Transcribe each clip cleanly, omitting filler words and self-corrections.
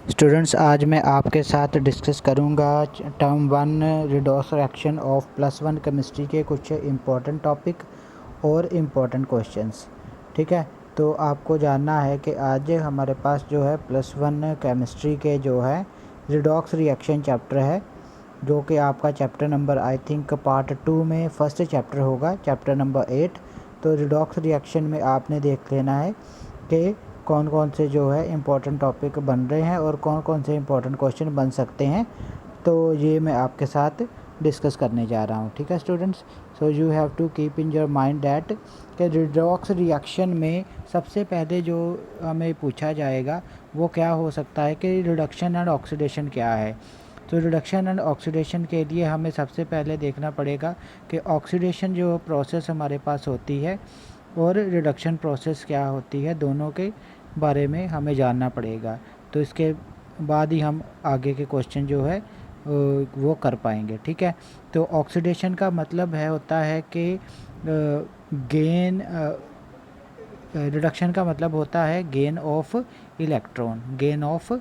Students, आज मैं आपके साथ डिस्कस करूंगा term 1 redox reaction of +1 chemistry के कुछ इम्पोर्टेंट टॉपिक और इम्पोर्टेंट क्वेश्चंस। ठीक है, तो आपको जानना है कि आज हमारे पास जो है +1 केमिस्ट्री के जो है रिडॉक्स रिएक्शन चैप्टर है, जो कि आपका chapter number I think part 2 में फर्स्ट चैप्टर होगा, चैप्टर नंबर 8। तो रिडॉक्स रिएक्शन में आपने देख लेना है कि कौन कौन से जो है इम्पोर्टेंट टॉपिक बन रहे हैं और कौन कौन से इम्पोर्टेंट क्वेश्चन बन सकते हैं। तो ये मैं आपके साथ डिस्कस करने जा रहा हूँ। ठीक है students, so you have to keep in your mind that कि रिडॉक्स रिएक्शन में सबसे पहले जो हमें पूछा जाएगा वो क्या हो सकता है कि रिडक्शन एंड ऑक्सीडेशन क्या है। तो रिडक्शन एंड ऑक्सीडेशन के लिए हमें सबसे पहले देखना पड़ेगा कि ऑक्सीडेशन जो प्रोसेस हमारे पास होती है और रिडक्शन प्रोसेस क्या होती है, दोनों के बारे में हमें जानना पड़ेगा। तो इसके बाद ही हम आगे के क्वेश्चन जो है वो कर पाएंगे। ठीक है, तो ऑक्सीडेशन का मतलब है होता है कि गेन, रिडक्शन का मतलब होता है gain of electron. Gain of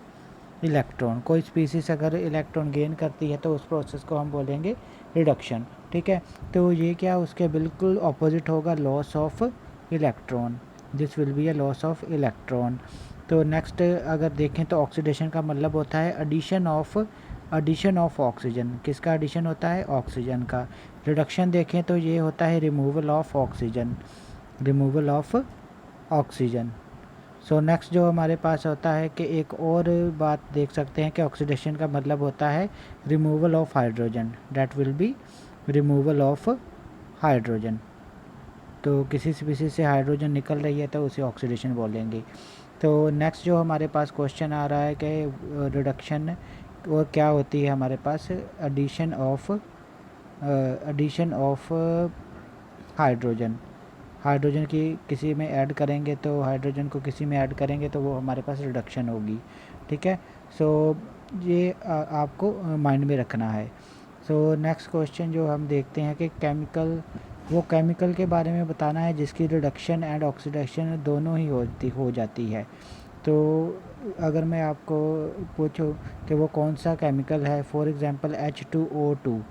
electron, कोई स्पीसीज अगर इलेक्ट्रॉन गेन करती है तो उस प्रोसेस को हम बोलेंगे रिडक्शन। ठीक है, तो ये क्या उसके बिल्कुल ऑपोजिट होगा, loss of electron. This will be a loss of electron. तो नेक्स्ट अगर देखें तो ऑक्सीडेशन का मतलब होता है एडिशन ऑफ ऑक्सीजन। किसका एडिशन होता है? ऑक्सीजन का। रिडक्शन देखें तो ये होता है removal of oxygen, removal of oxygen. So next जो हमारे पास होता है कि एक और बात देख सकते हैं कि ऑक्सीडेशन का मतलब होता है removal of hydrogen. That will be removal of hydrogen. तो किसी स्पीसीज से हाइड्रोजन निकल रही है तो उसे ऑक्सीडेशन बोलेंगे। तो नेक्स्ट जो हमारे पास क्वेश्चन आ रहा है कि रिडक्शन और क्या होती है हमारे पास, एडिशन ऑफ हाइड्रोजन। हाइड्रोजन की किसी में ऐड करेंगे तो हाइड्रोजन को किसी में ऐड करेंगे तो वो हमारे पास रिडक्शन होगी। ठीक है, सो ये आपको माइंड में रखना है। सो नेक्स्ट क्वेश्चन जो हम देखते हैं कि केमिकल के बारे में बताना है जिसकी रिडक्शन एंड ऑक्सीडेशन दोनों ही हो जाती है। तो अगर मैं आपको पूछूं कि वो कौन सा केमिकल है, फॉर एग्जांपल H2O2।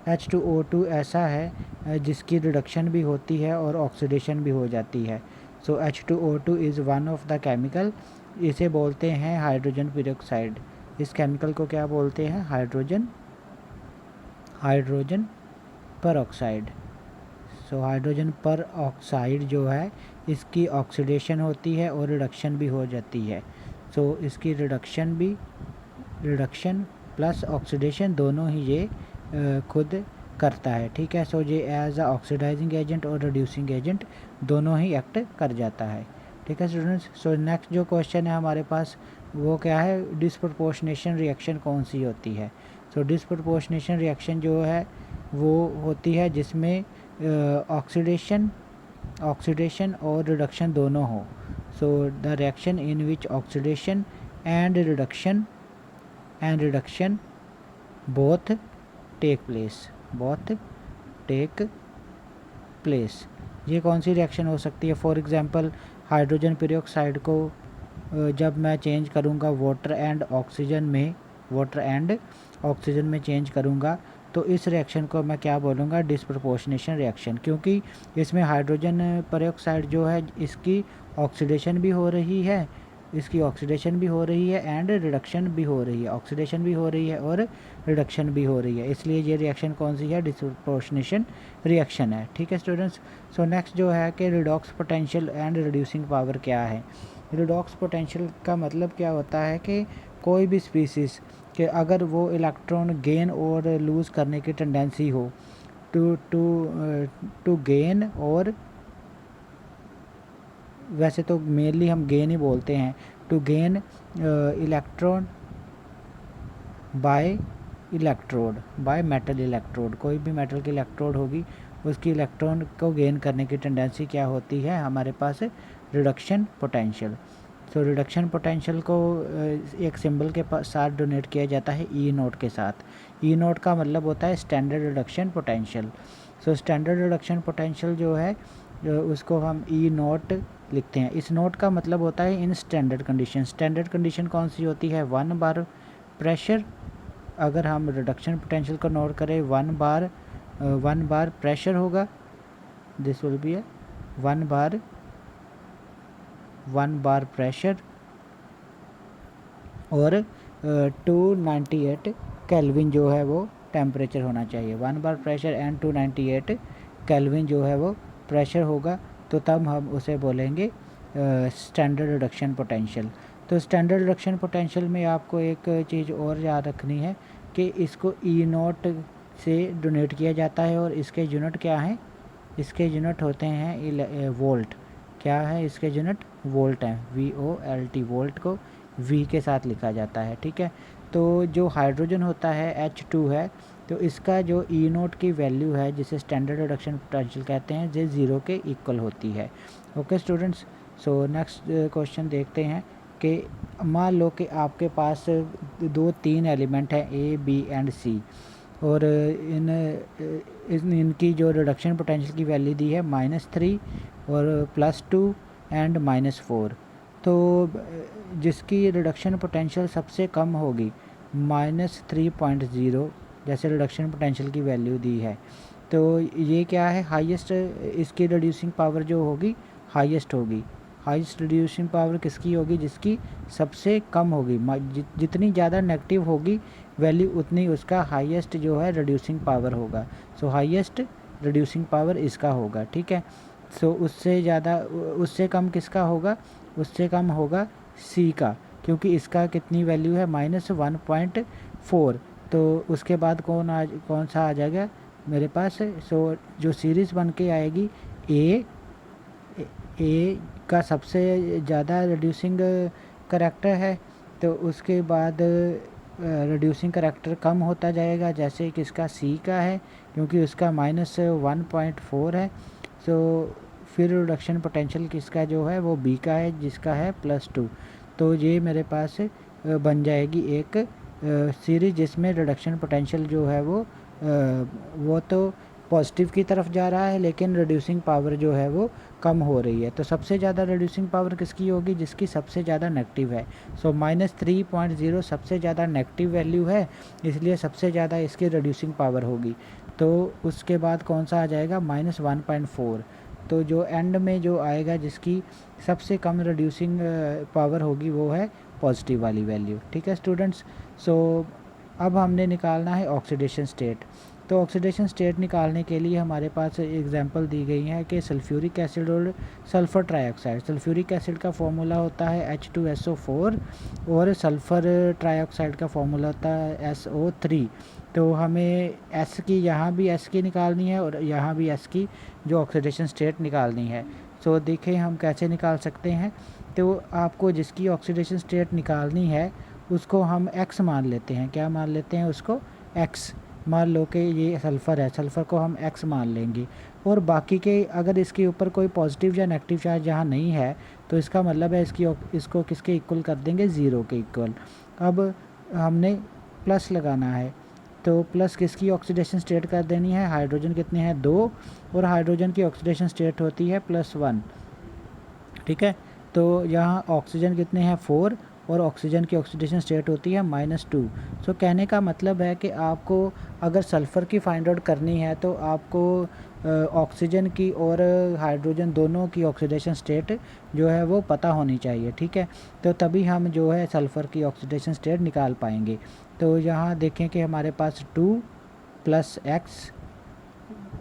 H2O2 ऐसा है जिसकी रिडक्शन भी होती है और ऑक्सीडेशन भी हो जाती है। सो H2O2 is one of the chemical. इसे बोलते हैं हाइड्रोजन पेरोक्साइड। इस केमिकल को क्या बोलते हैं? हाइड्रोजन पर ऑक्साइड। सो हाइड्रोजन पर ऑक्साइड जो है इसकी ऑक्सीडेशन होती है और रिडक्शन भी हो जाती है। सो इसकी रिडक्शन प्लस ऑक्सीडेशन दोनों ही ये खुद करता है। ठीक है, सो ये एज अ ऑक्सीडाइजिंग एजेंट और रिड्यूसिंग एजेंट दोनों ही एक्ट कर जाता है। ठीक है स्टूडेंट्स, सो नेक्स्ट जो क्वेश्चन है हमारे पास वो क्या है, डिस्प्रपोर्शनेशन रिएक्शन कौन सी होती है। सो डिस्प्रपोर्शनेशन रिएक्शन जो है वो होती है जिसमें ऑक्सीडेशन और रिडक्शन दोनों हो। So the reaction in which oxidation and reduction both take place. ये कौन सी रिएक्शन हो सकती है? फॉर एग्जांपल हाइड्रोजन पेरोक्साइड को जब मैं चेंज करूँगा वाटर एंड ऑक्सीजन में चेंज करूँगा तो इस रिएक्शन को मैं क्या बोलूँगा? डिस्प्रपोर्शनेशन रिएक्शन, क्योंकि इसमें हाइड्रोजन पेरोक्साइड जो है इसकी ऑक्सीडेशन भी हो रही है एंड रिडक्शन भी हो रही है, ऑक्सीडेशन भी हो रही है और रिडक्शन भी हो रही है। इसलिए ये रिएक्शन कौन सी है? डिस्प्रपोर्शनेशन रिएक्शन है। ठीक है स्टूडेंट्स, सो नेक्स्ट जो है कि redox potential and reducing power क्या है। रिडॉक्स पोटेंशियल का मतलब क्या होता है कि कोई भी स्पीसीज़ कि अगर वो इलेक्ट्रॉन गेन और लूज़ करने की टेंडेंसी हो टू गेन, और वैसे तो मेनली हम गेन ही बोलते हैं, to gain electron by metal electrode. कोई भी मेटल की इलेक्ट्रोड होगी उसकी इलेक्ट्रॉन को गेन करने की टेंडेंसी क्या होती है हमारे पास? Reduction potential. So reduction potential को एक सिंबल के साथ डोनेट किया जाता है E0 के साथ। E0 का मतलब होता है standard reduction potential. So standard reduction potential जो है उसको हम E0 लिखते हैं। इस नोट का मतलब होता है in standard condition. Standard condition कौन सी होती है? 1 बार प्रेशर, अगर हम रिडक्शन पोटेंशियल को नोट करें 1 बार प्रेशर होगा, this will be 1 bar pressure और 298 केल्विन जो है वो टेम्परेचर होना चाहिए। 1 बार प्रेशर एंड 298 केल्विन जो है वो प्रेशर होगा, तो तब हम उसे बोलेंगे स्टैंडर्ड रिडक्शन पोटेंशियल। तो स्टैंडर्ड रिडक्शन पोटेंशियल में आपको एक चीज़ और याद रखनी है कि इसको ई नोट से डोनेट किया जाता है और इसके यूनिट क्या हैं? इसके यूनिट होते हैं वोल्ट। क्या है इसके यूनिट? वोल्ट हैं, VOLT। वोल्ट को V के साथ लिखा जाता है, ठीक है। तो जो हाइड्रोजन होता है H2 है, तो इसका जो ई नोट की वैल्यू है जिसे स्टैंडर्ड रिडक्शन पोटेंशियल कहते हैं, ये 0 के इक्वल होती है। ओके स्टूडेंट्स, सो नेक्स्ट क्वेश्चन देखते हैं कि मान लो कि आपके पास 3 एलिमेंट हैं A, B एंड C, और इनकी जो रिडक्शन पोटेंशियल की वैल्यू दी है -3 और +2 एंड -4। तो जिसकी रिडक्शन पोटेंशियल सबसे कम होगी -3.0, जैसे रिडक्शन पोटेंशियल की वैल्यू दी है, तो ये क्या है? हाईएस्ट, इसकी रिड्यूसिंग पावर जो होगी हाईएस्ट होगी। हाईएस्ट रिड्यूसिंग पावर किसकी होगी? जिसकी सबसे कम होगी। जितनी ज़्यादा नेगेटिव होगी वैल्यू, उतनी उसका हाईएस्ट जो है रिड्यूसिंग पावर होगा। सो हाईएस्ट रिड्यूसिंग पावर इसका होगा, ठीक है। सो उससे ज़्यादा, उससे कम किसका होगा? उससे कम होगा C का, क्योंकि इसका कितनी वैल्यू है? -1.4। तो उसके बाद कौन सा आ जाएगा मेरे पास? सो जो सीरीज़ बन के आएगी ए का सबसे ज़्यादा रिड्यूसिंग करैक्टर है, तो उसके बाद रिड्यूसिंग करैक्टर कम होता जाएगा, जैसे किसका? C का है, क्योंकि उसका -1.4 है। सो फिर रिडक्शन पोटेंशियल किसका जो है वो B का है, जिसका है +2। तो ये मेरे पास बन जाएगी एक सीरीज जिसमें रिडक्शन पोटेंशियल जो है वो तो पॉजिटिव की तरफ जा रहा है, लेकिन रिड्यूसिंग पावर जो है वो कम हो रही है। तो सबसे ज़्यादा रिड्यूसिंग पावर किसकी होगी? जिसकी सबसे ज़्यादा नेगेटिव है। सो -3.0 सबसे ज़्यादा नेगेटिव वैल्यू है, इसलिए सबसे ज़्यादा इसकी रिड्यूसिंग पावर होगी। तो उसके बाद कौन सा आ जाएगा? -1.4। तो जो एंड में जो आएगा जिसकी सबसे कम रिड्यूसिंग पावर होगी वो है पॉजिटिव वाली वैल्यू, ठीक है स्टूडेंट्स। सो अब हमने निकालना है ऑक्सीडेशन स्टेट। तो ऑक्सीडेशन स्टेट निकालने के लिए हमारे पास एग्जांपल दी गई है कि सल्फ्यूरिक एसिड और सल्फ़र ट्राइऑक्साइड। सल्फ्यूरिक एसिड का फॉर्मूला होता है H2SO4 और सल्फ़र ट्राइऑक्साइड का फॉर्मूला होता है SO3। तो हमें S की, यहाँ भी S की निकालनी है और यहाँ भी S की जो ऑक्सीडेशन स्टेट निकालनी है। सो देखें हम कैसे निकाल सकते हैं। तो आपको जिसकी ऑक्सीडेशन स्टेट निकालनी है उसको हम X मान लेते हैं। क्या मान लेते हैं उसको? X। मान लो कि ये सल्फ़र है, सल्फ़र को हम X मान लेंगे, और बाकी के अगर इसके ऊपर कोई पॉजिटिव या नेगेटिव चार्ज यहाँ नहीं है तो इसका मतलब है इसको किसके इक्वल कर देंगे? 0 के इक्वल। अब हमने प्लस लगाना है, तो प्लस किसकी ऑक्सीडेशन स्टेट कर देनी है? हाइड्रोजन कितने हैं? 2, और हाइड्रोजन की ऑक्सीडेशन स्टेट होती है +1, ठीक है। तो यहाँ ऑक्सीजन कितने हैं? 4, और ऑक्सीजन की ऑक्सीडेशन स्टेट होती है -2। सो कहने का मतलब है कि आपको अगर सल्फ़र की फाइंड आउट करनी है तो आपको ऑक्सीजन की और हाइड्रोजन दोनों की ऑक्सीडेशन स्टेट जो है वो पता होनी चाहिए, ठीक है। तो तभी हम जो है सल्फ़र की ऑक्सीडेशन स्टेट निकाल पाएंगे। तो यहाँ देखें कि हमारे पास 2 + X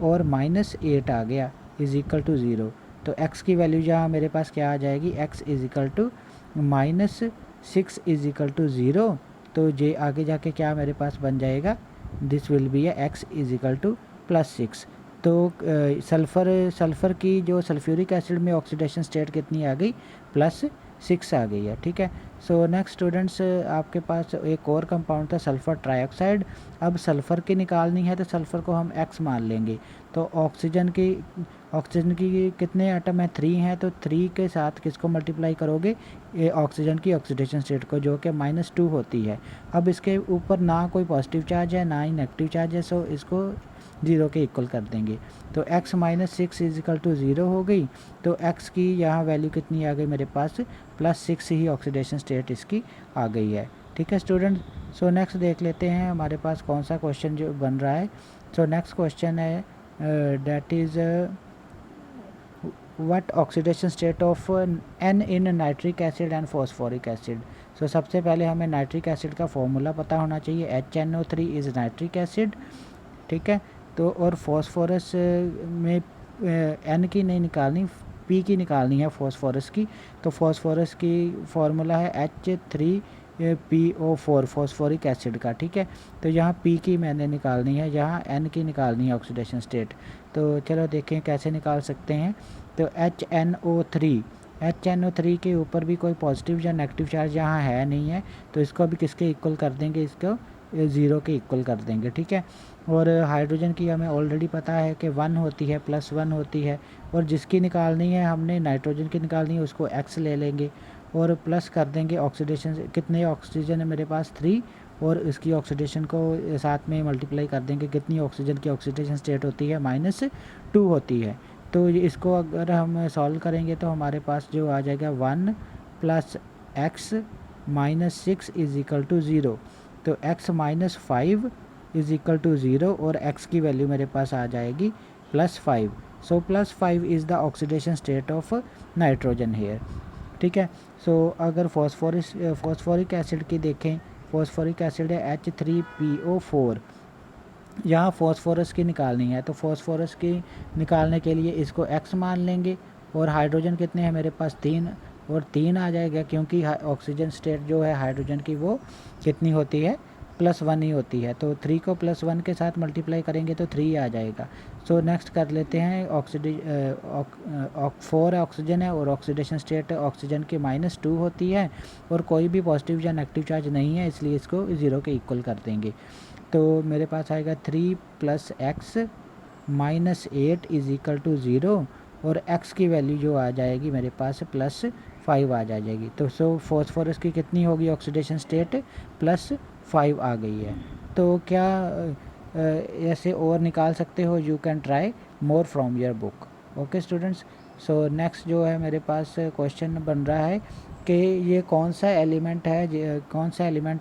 और -8 आ गया = 0। तो x की वैल्यू यहाँ मेरे पास क्या आ जाएगी? x = -6 = 0। तो ये आगे जाके क्या मेरे पास बन जाएगा? This will be x = +6। तो सल्फ़र की जो सल्फ्यूरिक एसिड में ऑक्सीडेशन स्टेट कितनी आ गई? +6 आ गई है, ठीक है। सो नेक्स्ट स्टूडेंट्स, आपके पास एक और कंपाउंड था सल्फ़र ट्राइऑक्साइड। अब सल्फ़र की निकालनी है तो सल्फ़र को हम X मान लेंगे। तो ऑक्सीजन की कितने एटम हैं? 3 हैं, तो 3 के साथ किसको मल्टीप्लाई करोगे? ये ऑक्सीजन की ऑक्सीडेशन स्टेट को, जो कि -2 होती है। अब इसके ऊपर ना कोई पॉजिटिव चार्ज है ना ही नेगेटिव चार्ज है, सो इसको ज़ीरो के इक्वल कर देंगे। तो x minus six is equal to zero हो गई। तो x की यहाँ वैल्यू कितनी आ गई मेरे पास, +6 ही ऑक्सीडेशन स्टेट इसकी आ गई है। ठीक है स्टूडेंट। सो नेक्स्ट देख लेते हैं हमारे पास कौन सा क्वेश्चन जो बन रहा है। सो नेक्स्ट क्वेश्चन है that is what oxidation state of N in nitric acid and phosphoric acid. So सबसे पहले हमें नाइट्रिक एसिड का फॉर्मूला पता होना चाहिए, HNO3 इज़ नाइट्रिक एसिड। ठीक है। तो और फॉस्फोरस में N की नहीं निकालनी, P की निकालनी है फॉस्फोरस की। तो फॉस्फोरस की फार्मूला है H3PO4 फॉस्फोरिक एसिड का। ठीक है। तो यहाँ P की मैंने निकालनी है, यहाँ N की निकालनी है ऑक्सीडेशन स्टेट। तो चलो देखें कैसे निकाल सकते हैं। तो HNO3 के ऊपर भी कोई पॉजिटिव या नेगेटिव चार्ज यहाँ है नहीं है, तो इसको भी किसके इक्वल कर देंगे, इसको ज़ीरो के इक्वल कर देंगे। ठीक है। और हाइड्रोजन की हमें ऑलरेडी पता है कि 1 होती है, +1 होती है। और जिसकी निकालनी है हमने नाइट्रोजन की निकालनी है, उसको x ले लेंगे और प्लस कर देंगे ऑक्सीडेशन। कितने ऑक्सीजन है मेरे पास, 3, और इसकी ऑक्सीडेशन को साथ में मल्टीप्लाई कर देंगे। कितनी ऑक्सीजन की ऑक्सीडेशन स्टेट होती है, -2 होती है। तो इसको अगर हम सॉल्व करेंगे तो हमारे पास जो आ जाएगा 1 + x - 6 इज इक्वल टू 0। तो x - 5 इज इक्वल टू 0 और x की वैल्यू मेरे पास आ जाएगी +5। So +5 is the oxidation state of nitrogen here. ठीक है। सो अगर फॉस्फोरिक एसिड की देखें, फॉस्फोरिक एसिड है H3PO4। यहाँ फॉस्फोरस की निकालनी है, तो फॉस्फोरस की निकालने के लिए इसको x मान लेंगे। और हाइड्रोजन कितने हैं मेरे पास, 3, और 3 आ जाएगा क्योंकि ऑक्सीजन स्टेट जो है हाइड्रोजन की वो कितनी होती है, +1 ही होती है। तो 3 को +1 के साथ मल्टीप्लाई करेंगे तो 3 आ जाएगा। सो नेक्स्ट कर लेते हैं 4 ऑक्सीजन है और ऑक्सीडेशन स्टेट ऑक्सीजन की -2 होती है, और कोई भी पॉजिटिव या नेगेटिव चार्ज नहीं है, इसलिए इसको 0 के इक्वल कर देंगे। तो मेरे पास आएगा 3 + x - 8 इज इक्वल टू 0, और x की वैल्यू जो आ जाएगी मेरे पास +5 आ जाएगी। तो सो फॉस्फोरस की कितनी होगी ऑक्सीडेशन स्टेट, +5 आ गई है। तो क्या ऐसे और निकाल सकते हो, you can try more from your book. Okay students. So next जो है मेरे पास क्वेश्चन बन रहा है कि ये कौन सा एलिमेंट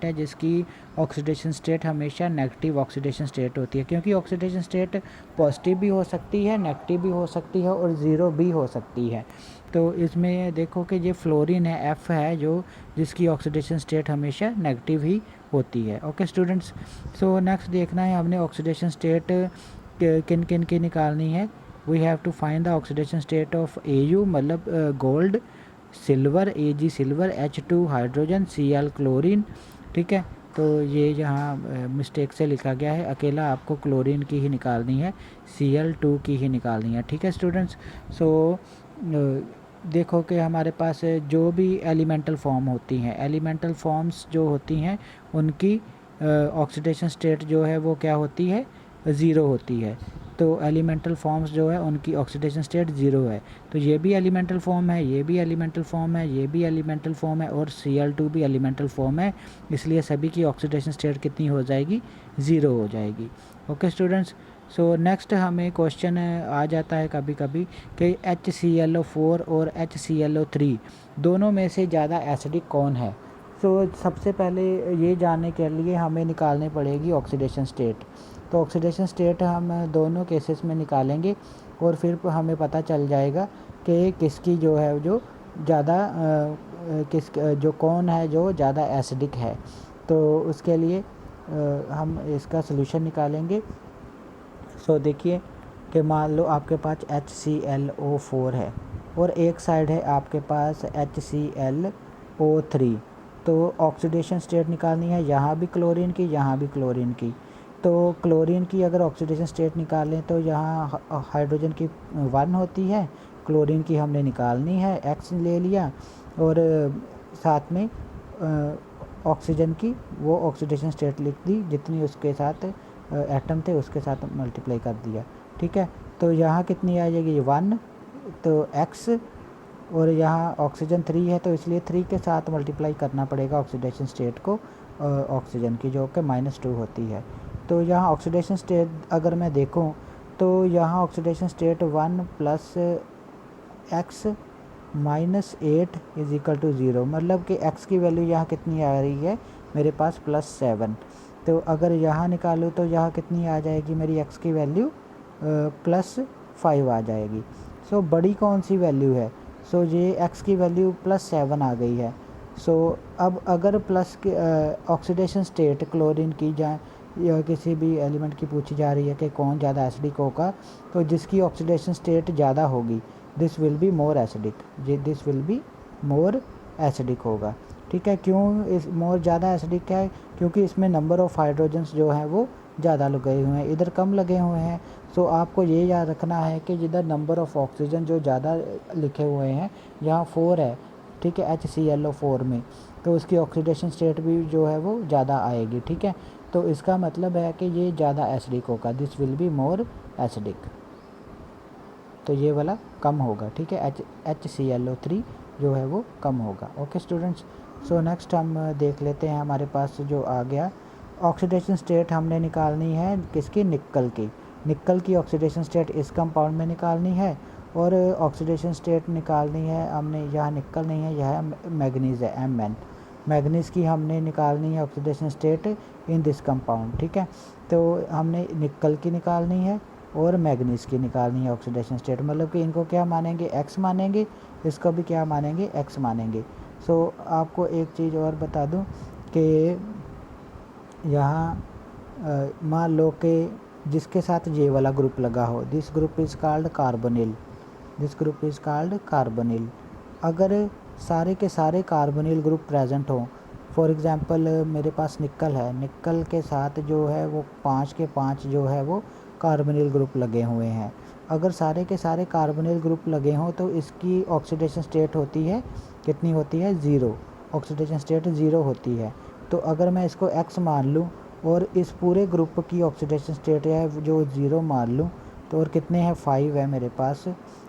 है जिसकी ऑक्सीडेशन स्टेट हमेशा नेगेटिव ऑक्सीडेशन स्टेट होती है, क्योंकि ऑक्सीडेशन स्टेट पॉजिटिव भी हो सकती है, नेगेटिव भी हो सकती है, और ज़ीरो भी हो सकती है। तो इसमें देखो कि ये फ्लोरीन है, F है, जो जिसकी ऑक्सीडेशन स्टेट हमेशा नेगेटिव ही होती है। Okay students. सो नेक्स्ट देखना है हमने ऑक्सीडेशन स्टेट किन किन की निकालनी है। We have to find the oxidation state of Au मतलब gold, silver Ag silver, H2 hydrogen, Cl chlorine. ठीक है। तो ये यहाँ मिस्टेक से लिखा गया है, अकेला आपको क्लोरीन की ही निकालनी है, Cl2 की ही निकालनी है। ठीक है स्टूडेंट्स। सो देखो कि हमारे पास जो भी एलिमेंटल फॉर्म होती हैं, एलिमेंटल फॉर्म्स जो होती हैं उनकी ऑक्सीडेशन स्टेट जो है वो क्या होती है, 0 होती है। तो एलिमेंटल फॉर्म्स जो है उनकी ऑक्सीडेशन स्टेट 0 है। तो ये भी एलिमेंटल फॉर्म है, ये भी एलिमेंटल फॉर्म है, ये भी एलिमेंटल फॉर्म है, और Cl2 भी एलिमेंटल फॉर्म है, इसलिए सभी की ऑक्सीडेशन स्टेट कितनी हो जाएगी, 0 हो जाएगी। Okay students. सो नेक्स्ट हमें क्वेश्चन आ जाता है कभी कभी कि HClO4 और HClO3 दोनों में से ज़्यादा एसिडिक कौन है। सो सबसे पहले ये जानने के लिए हमें निकालनी पड़ेगी ऑक्सीडेशन स्टेट। तो ऑक्सीडेशन स्टेट हम दोनों केसेस में निकालेंगे और फिर हमें पता चल जाएगा कि किसकी जो है जो ज़्यादा जो कौन है जो ज़्यादा एसिडिक है। तो उसके लिए हम इसका सलूशन निकालेंगे। सो देखिए कि मान लो आपके पास HClO4 है और एक साइड है आपके पास HClO3। तो ऑक्सीडेशन स्टेट निकालनी है, यहाँ भी क्लोरीन की, यहाँ भी क्लोरीन की। तो क्लोरीन की अगर ऑक्सीडेशन स्टेट निकालें तो यहाँ हाइड्रोजन की 1 होती है, क्लोरीन की हमने निकालनी है, X ले लिया, और साथ में ऑक्सीजन की वो ऑक्सीडेशन स्टेट लिख दी जितनी उसके साथ एटम थे उसके साथ मल्टीप्लाई कर दिया। ठीक है। तो यहाँ कितनी आ जाएगी, 1, तो X, और यहाँ ऑक्सीजन 3 है तो इसलिए 3 के साथ मल्टीप्लाई करना पड़ेगा ऑक्सीडेशन स्टेट को ऑक्सीजन की, जो कि -2 होती है। तो यहाँ ऑक्सीडेशन स्टेट अगर मैं देखूँ तो यहाँ oxidation state 1 plus x minus 8 is equal to 0, मतलब कि x की वैल्यू यहाँ कितनी आ रही है मेरे पास +7। तो अगर यहाँ निकालूँ तो यहाँ कितनी आ जाएगी मेरी x की वैल्यू +5 आ जाएगी। सो बड़ी कौन सी वैल्यू है? सो ये x की वैल्यू +7 आ गई है। सो अब अगर प्लस के ऑक्सीडेशन स्टेट क्लोरीन की जाए या किसी भी एलिमेंट की पूछी जा रही है कि कौन ज़्यादा एसिडिक होगा, तो जिसकी ऑक्सीडेशन स्टेट ज़्यादा होगी this will be more acidic, this will be more acidic होगा। ठीक है, क्यों इस मोर ज़्यादा एसिडिक है? क्योंकि इसमें नंबर ऑफ़ हाइड्रोजन्स जो हैं वो ज़्यादा लगे हुए हैं, इधर कम लगे हुए हैं। सो आपको ये याद रखना है कि जिधर नंबर ऑफ़ ऑक्सीजन जो ज़्यादा लिखे हुए हैं, यहाँ 4 है, ठीक है, HClO4 में, तो उसकी ऑक्सीडेशन स्टेट भी जो है वो ज़्यादा आएगी। ठीक है, तो इसका मतलब है कि ये ज़्यादा एसिडिक होगा, this will be more acidic, तो ये वाला कम होगा। ठीक है, HClO3 जो है वो कम होगा। ओके स्टूडेंट्स, सो नेक्स्ट हम देख लेते हैं, हमारे पास जो आ गया ऑक्सीडेशन स्टेट हमने निकालनी है किसकी? निकल की। निकल की ऑक्सीडेशन स्टेट इस कंपाउंड में निकालनी है, और ऑक्सीडेशन स्टेट निकालनी है हमने, यहाँ निकल नहीं है, यह मैग्नीज है, Mn। मैग्नीज की हमने निकालनी है oxidation state in this compound. ठीक है, तो हमने निकल की निकालनी है और मैग्नीज की निकालनी है ऑक्सीडेशन स्टेट, मतलब कि इनको क्या मानेंगे? x मानेंगे, इसको भी क्या मानेंगे? x मानेंगे। सो आपको एक चीज़ और बता दूं कि यहाँ मान लो कि जिसके साथ ये वाला ग्रुप लगा हो, this group is called carbonyl, this group is called carbonyl. अगर सारे के सारे कार्बोनिल ग्रुप प्रेजेंट हो, फॉर एग्ज़ाम्पल मेरे पास निकल है, निकल के साथ जो है वो 5 के 5 जो है वो कार्बोनिल ग्रुप लगे हुए हैं। अगर सारे के सारे कार्बोनिल ग्रुप लगे हों तो इसकी ऑक्सीडेशन स्टेट होती है कितनी होती है? 0, ऑक्सीडेशन स्टेट 0 होती है। तो अगर मैं इसको x मान लूँ और इस पूरे ग्रुप की ऑक्सीडेशन स्टेट है जो 0 मान लूँ, तो और कितने हैं? 5 है मेरे पास,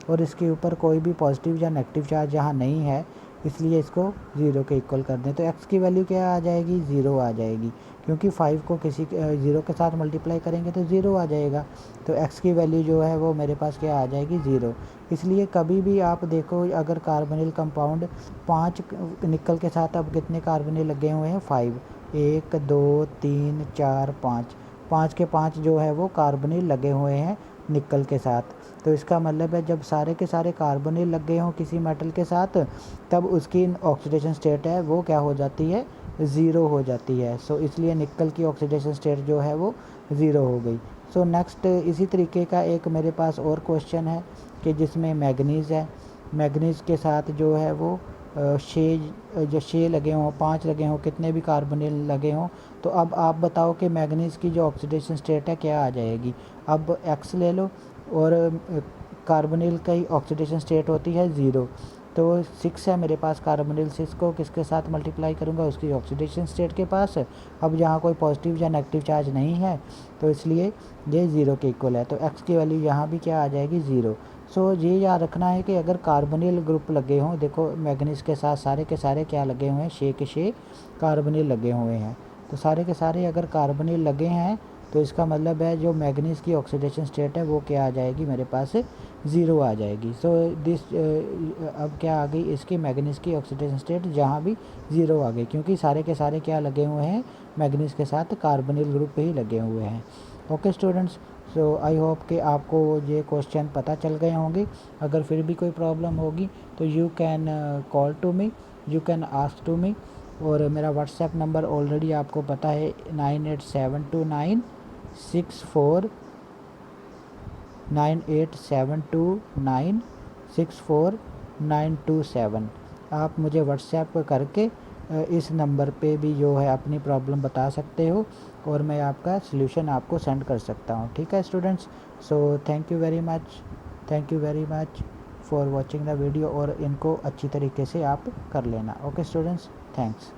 और इसके ऊपर कोई भी पॉजिटिव या नेगेटिव चार्ज यहाँ नहीं है, इसलिए इसको 0 के इक्वल कर दें, तो x की वैल्यू क्या आ जाएगी? 0 आ जाएगी, क्योंकि 5 को किसी 0 के साथ मल्टीप्लाई करेंगे तो 0 आ जाएगा। तो x की वैल्यू जो है वो मेरे पास क्या आ जाएगी? 0। इसलिए कभी भी आप देखो अगर कार्बोनिल कंपाउंड 5 निकल के साथ अब कितने कार्बोनिल लगे हुए हैं? 5, 1 2 3 4 5, 5 के 5 जो है वो कार्बोनिल लगे हुए हैं निकल के साथ। तो इसका मतलब है जब सारे के सारे कार्बोनिल लग गए हों किसी मेटल के साथ, तब उसकी ऑक्सीडेशन स्टेट है वो क्या हो जाती है? 0 हो जाती है। सो इसलिए निकल की ऑक्सीडेशन स्टेट जो है वो 0 हो गई। सो नेक्स्ट इसी तरीके का एक मेरे पास और क्वेश्चन है कि जिसमें मैग्नीज़ है, मैग्नीज़ के साथ जो है वो 6 लगे हों, 5 लगे हों, कितने भी कार्बोनिल लगे हों, तो अब आप बताओ कि मैग्नीज़ की जो ऑक्सीडेशन स्टेट है क्या आ जाएगी? अब x ले लो और कार्बोनिल की ऑक्सीडेशन स्टेट होती है 0, तो 6 है मेरे पास कार्बोनिल, 6 को किसके साथ मल्टीप्लाई करूँगा? उसकी ऑक्सीडेशन स्टेट के पास। अब यहाँ कोई पॉजिटिव या नेगेटिव चार्ज नहीं है, तो इसलिए ये 0 के इक्वल है, तो x की वैल्यू यहाँ भी क्या आ जाएगी? 0। सो ये याद रखना है कि अगर कार्बोनिल ग्रुप लगे हों, देखो मैग्नीज के साथ सारे के सारे क्या लगे हुए हैं? 6 के 6 कार्बोनिल लगे हुए हैं, तो सारे के सारे अगर कार्बोनिल लगे हैं तो इसका मतलब है जो मैग्नीज की ऑक्सीडेशन स्टेट है वो क्या आ जाएगी? मेरे पास 0 आ जाएगी। सो दिस अब क्या आ गई? इसकी मैग्नीज की ऑक्सीडेशन स्टेट जहाँ भी 0 आ गई, क्योंकि सारे के सारे क्या लगे हुए हैं? मैग्नीज के साथ कार्बोनिल ग्रुप ही लगे हुए हैं। Okay students, so I hope कि आपको ये क्वेश्चन पता चल गए होंगे। अगर फिर भी कोई प्रॉब्लम होगी तो you can call to me, you can ask to me, और मेरा व्हाट्सएप नंबर ऑलरेडी आपको पता है 9872964927 आप मुझे व्हाट्सएप करके इस नंबर पे भी जो है अपनी प्रॉब्लम बता सकते हो, और मैं आपका सलूशन आपको सेंड कर सकता हूँ। ठीक है students, so thank you very much for watching the video, और इनको अच्छी तरीके से आप कर लेना। Okay students, thanks.